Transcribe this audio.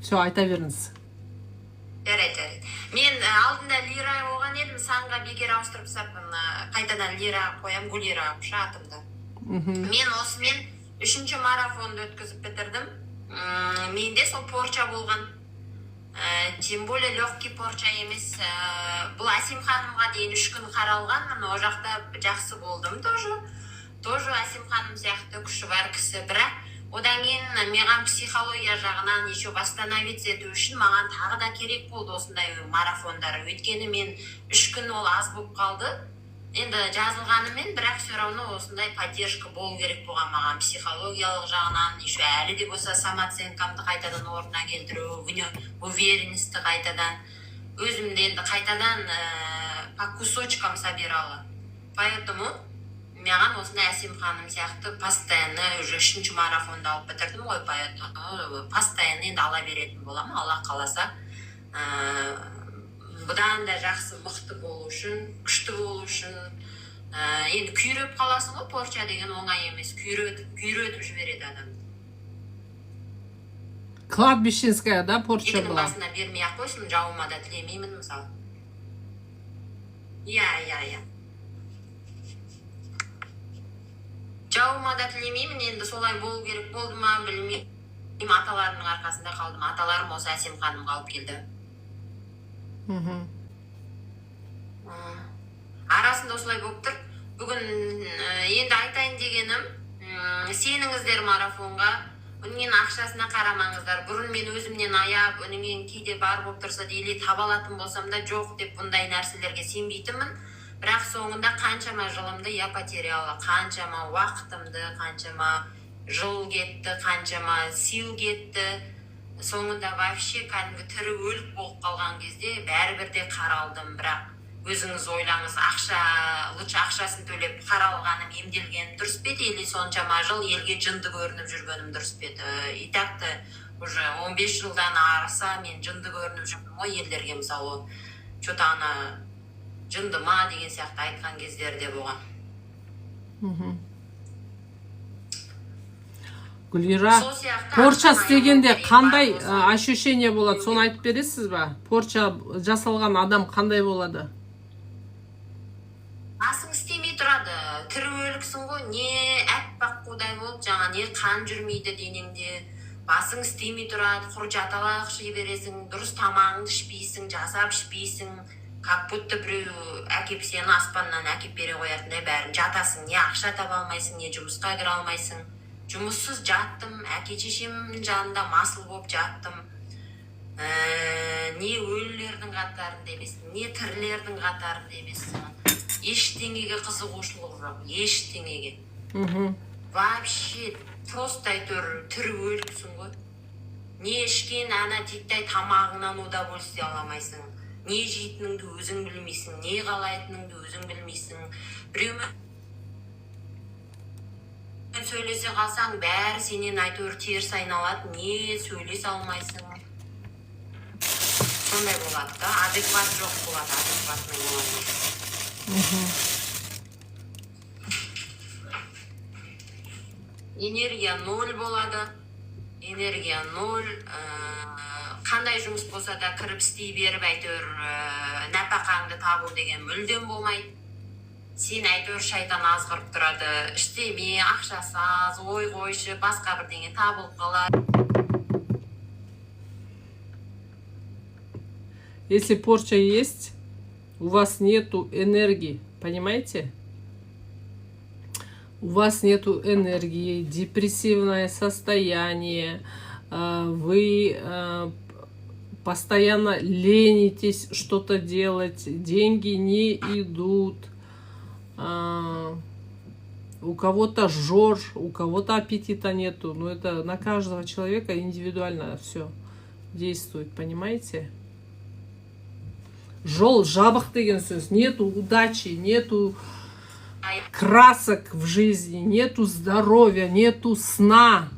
Все, айта беріңіз. Жарайды. Мен алдында лира оған едім, санға бекер ауыстырып саппын, қайтадан лира қоям, гулира атымды. Мен осымен 3-ші марафонды өткізіп бітірдім. Менде сол порча болған. Тем более легкий порча емес. Бұл Асим ханымға дейін 3 күн қаралған, о жақта жақсы болдым тоже. Тоже Асим ханым сияқты күші бар кісі, бірақ одан кейін маған психология жағынан еще восстановиться ету үшін маған тағы да керек болды осындай марафондар. Өйткені мен 3 күн ол аз болып қалды. Енді жазылғанымен, бірақ все равно осындай поддержка болу керек болған маған психологиялық жағынан, еще әлі де болса самооценкамды қайтадан орнына келтіру, уверенностьті қайтадан, өзімді енді қайтадан по кусочкам собирала. Поэтому маған осындай Асим ханым сияқты постоянно уже 3-ші марафонды алып бітірдім ғой, поэтому постоянно енді ала беретін боламын, Алла қаласа. Бұдан да жақсы мықты болу үшін, күшті болу үшін, енді күйреп қаласың ғой, порча деген оңай емес, күйретіп жібереді адамды. Кладбищенская, да, порча Екінің была? басына бермей ақ қойсын, жауыма да тілемеймін, мысалы. Иә. Жауыма да тілемеймін, енді солай болу керек болды ма, білмеймін. Аталарымның арқасында қалдым. Аталарым осы Асим ханымға алып келді. Арасында осылай болып тұр. Бүгін енді айтайын дегенім, сеніңіздер марафонға, үнінен ақшасына қарамаңыздар. Бұрын мен өзімнен аяп, үнінен кейде бар болып тұрса дейлі табалатын болсам да жоқ деп бұндай нәрселерге сенбейтінмін. Бірақ соңында қаншама жылымды я потеряла, қаншама уақытымды, қаншама жыл кетті, қаншама сил кетті. Соңында вообще кәдімгі тірі өлік болып қалған кезде бәрібір де қаралдым, бірақ өзіңіз ойлаңыз, лучше ақшасын төлеп қаралғаным, емделгенім дұрыс пе еді, или соншама жыл елге жынды көрініп жүргенім дұрыс пе еді. И так-то уже 15 жылдан арыса мен жынды көрініп жүрдім ғой елдерге, мысалы, что-то ана жынды ма деген сияқты айтқан кездерде болған. Гүлира, порча істегенде қандай ощущение болады, соны айтып бересіз ба? Порча жасалған адам қандай болады? Басың істемей тұрады, тірі өліксің ғой, не әппақ қудай болып, жаңа не қан жүрмейді денеңде, басың істемей тұрады, құр жаталақ жей бересің, дұрыс тамағыңды ішпейсің, жасап ішпейсің, как будто біреу әкеп сені аспаннан әкеп бере қоятындай бәрін жатасың, не ақша таба алмайсың, не жұмысқа кіре алмайсың. Жұмыссыз жаттым, әке-шешемнің жанында масыл болып жаттым. Не өлілердің қатарында емессің, не тірілердің қатарында емессің. Ештеңеге қызығушылық жоқ, ештеңеге. Вообще, просто тірі өліксің ғой. Не ішкен ана тектай тамағыңнан удовольствие аламайсың. Не жейтініңді өзің білмейсің, не қалайтыныңды өзің білмейсің. Біреумен сөйлесе қалсаң, бәрі сенен айтыр теріс айналады, не сөйлесе алмайсың. Сондай болады да, адекват жоқ болады, адекватный болады. Энергия 0 болады, энергия 0. Қандай жұмыс болса да кіріп істей беріп әйтеуір нәпақаңды табу деген мүлдем болмайды. Сен әйтеуір шайтан азғырып тұрады, іштеме, ақшасы аз, ой қойшы, басқа бірдеңе табылып қалады. Если порча есть, у вас нету энергии, понимаете? У вас нету энергии, депрессивное состояние, вы постоянно ленитесь что-то делать, деньги не идут. У кого-то жжешь, у кого-то аппетита нету. Но это на каждого человека индивидуально все действует, понимаете? Жол жабық деген сөз. Нету удачи, нету красок в жизни, нету здоровья, нету сна.